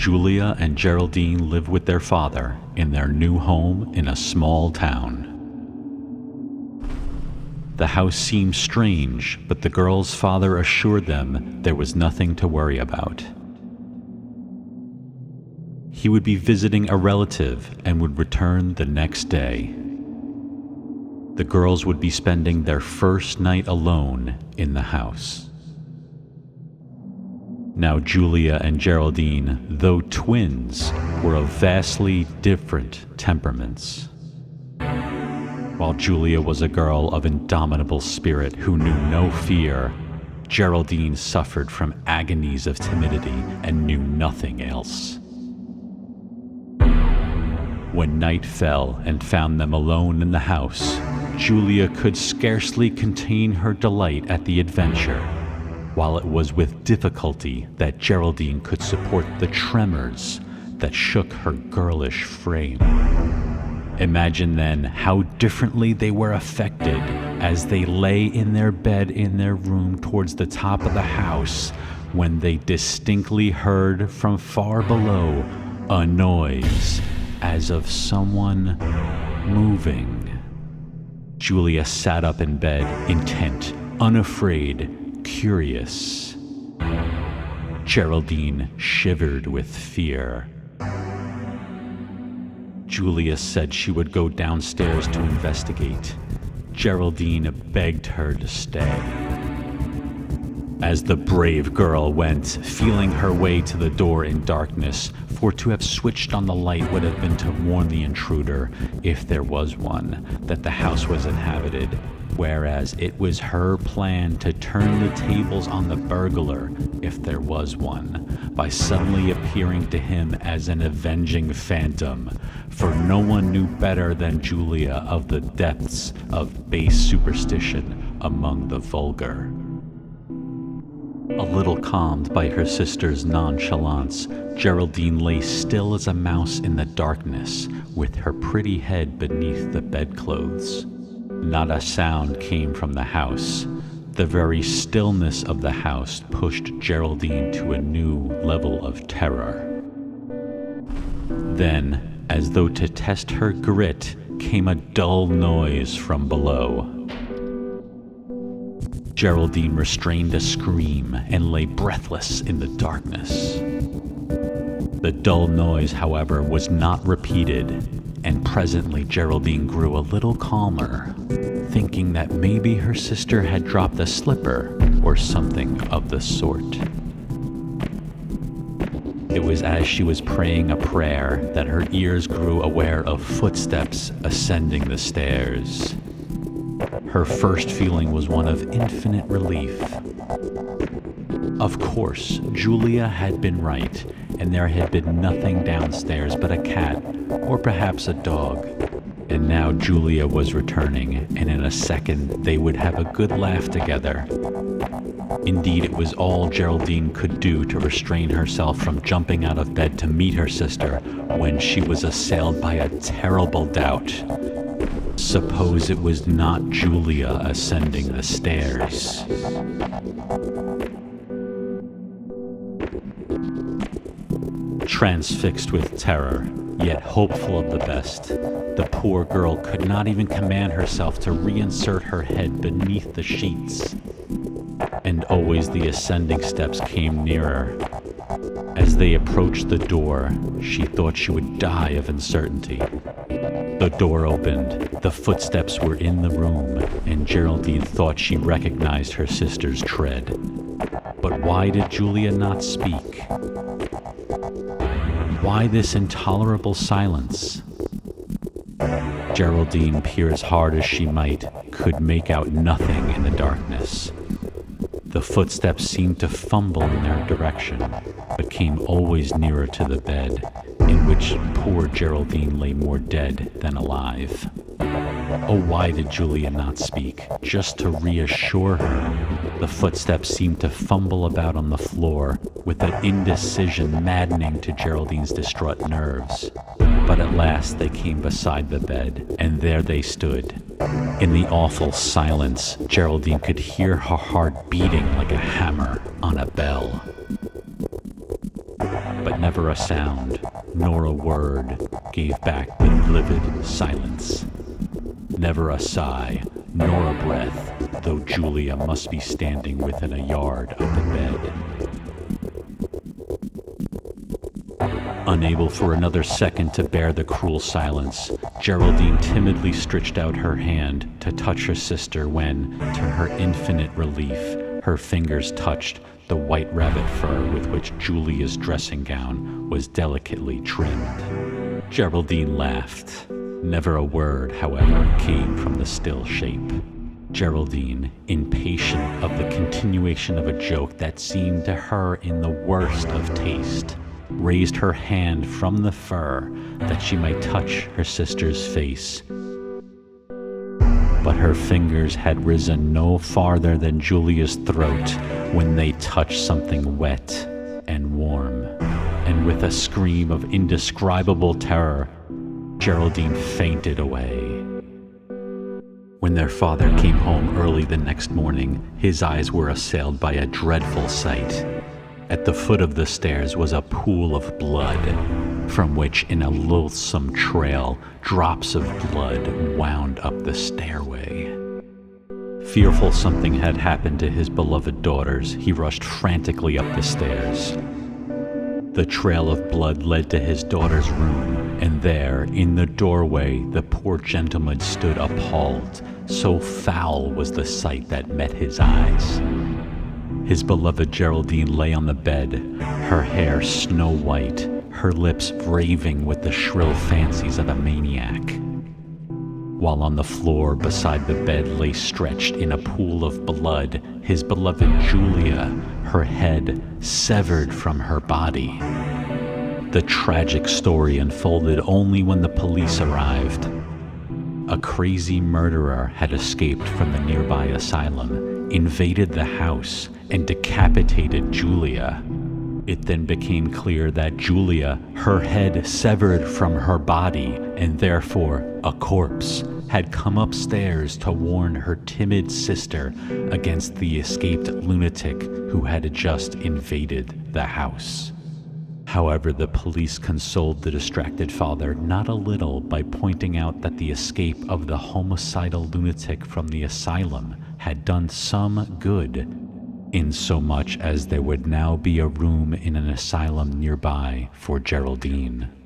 Julia and Geraldine live with their father in their new home in a small town. The house seemed strange, but the girls' father assured them there was nothing to worry about. He would be visiting a relative and would return the next day. The girls would be spending their first night alone in the house. Now Julia and Geraldine, though twins, were of vastly different temperaments. While Julia was a girl of indomitable spirit who knew no fear, Geraldine suffered from agonies of timidity and knew nothing else. When night fell and found them alone in the house, Julia could scarcely contain her delight at the adventure, while it was with difficulty that Geraldine could support the tremors that shook her girlish frame. Imagine then how differently they were affected as they lay in their bed in their room towards the top of the house when they distinctly heard from far below a noise as of someone moving. Julia sat up in bed, intent, unafraid, curious. Geraldine shivered with fear. Julia said she would go downstairs to investigate. Geraldine begged her to stay. As the brave girl went, feeling her way to the door in darkness, for to have switched on the light would have been to warn the intruder, if there was one, that the house was inhabited, whereas it was her plan to turn the tables on the burglar, if there was one, by suddenly appearing to him as an avenging phantom, for no one knew better than Julia of the depths of base superstition among the vulgar. A little calmed by her sister's nonchalance, Geraldine lay still as a mouse in the darkness, with her pretty head beneath the bedclothes. Not a sound came from the house. The very stillness of the house pushed Geraldine to a new level of terror. Then, as though to test her grit, came a dull noise from below. Geraldine restrained a scream and lay breathless in the darkness. The dull noise, however, was not repeated, and presently Geraldine grew a little calmer, thinking that maybe her sister had dropped a slipper or something of the sort. It was as she was praying a prayer that her ears grew aware of footsteps ascending the stairs. Her first feeling was one of infinite relief. Of course, Julia had been right, and there had been nothing downstairs but a cat, or perhaps a dog. And now Julia was returning, and in a second they would have a good laugh together. Indeed, it was all Geraldine could do to restrain herself from jumping out of bed to meet her sister when she was assailed by a terrible doubt. Suppose it was not Julia ascending the stairs. Transfixed with terror, yet hopeful of the best, the poor girl could not even command herself to reinsert her head beneath the sheets. And always the ascending steps came nearer. As they approached the door, she thought she would die of uncertainty. The door opened, the footsteps were in the room, and Geraldine thought she recognized her sister's tread. But why did Julia not speak? Why this intolerable silence? Geraldine, peer as hard as she might, could make out nothing in the darkness. The footsteps seemed to fumble in their direction, but came always nearer to the bed, in which poor Geraldine lay more dead than alive. Oh, why did Julia not speak, just to reassure her? The footsteps seemed to fumble about on the floor, with an indecision maddening to Geraldine's distraught nerves. But at last they came beside the bed, and there they stood. In the awful silence, Geraldine could hear her heart beating like a hammer on a bell. But never a sound, nor a word gave back the livid silence. Never a sigh, nor a breath, though Julia must be standing within a yard of the bed. Unable for another second to bear the cruel silence, Geraldine timidly stretched out her hand to touch her sister when, to her infinite relief, her fingers touched the white rabbit fur with which Julia's dressing gown was delicately trimmed. Geraldine laughed. Never a word, however, came from the still shape. Geraldine, impatient of the continuation of a joke that seemed to her in the worst of taste, raised her hand from the fur that she might touch her sister's face. But her fingers had risen no farther than Julia's throat when they touched something wet and warm, and with a scream of indescribable terror, Geraldine fainted away. When their father came home early the next morning, his eyes were assailed by a dreadful sight. At the foot of the stairs was a pool of blood, from which in a loathsome trail drops of blood wound up the stairway. Fearful something had happened to his beloved daughters, he rushed frantically up the stairs. The trail of blood led to his daughter's room, and there, in the doorway, the poor gentleman stood appalled. So foul was the sight that met his eyes. His beloved Geraldine lay on the bed, her hair snow white, her lips raving with the shrill fancies of a maniac. While on the floor beside the bed lay stretched in a pool of blood his beloved Julia, her head severed from her body. The tragic story unfolded only when the police arrived. A crazy murderer had escaped from the nearby asylum, invaded the house, and decapitated Julia. It then became clear that Julia, her head severed from her body, and therefore a corpse, had come upstairs to warn her timid sister against the escaped lunatic who had just invaded the house. However, the police consoled the distracted father not a little by pointing out that the escape of the homicidal lunatic from the asylum had done some good, insomuch as there would now be a room in an asylum nearby for Geraldine.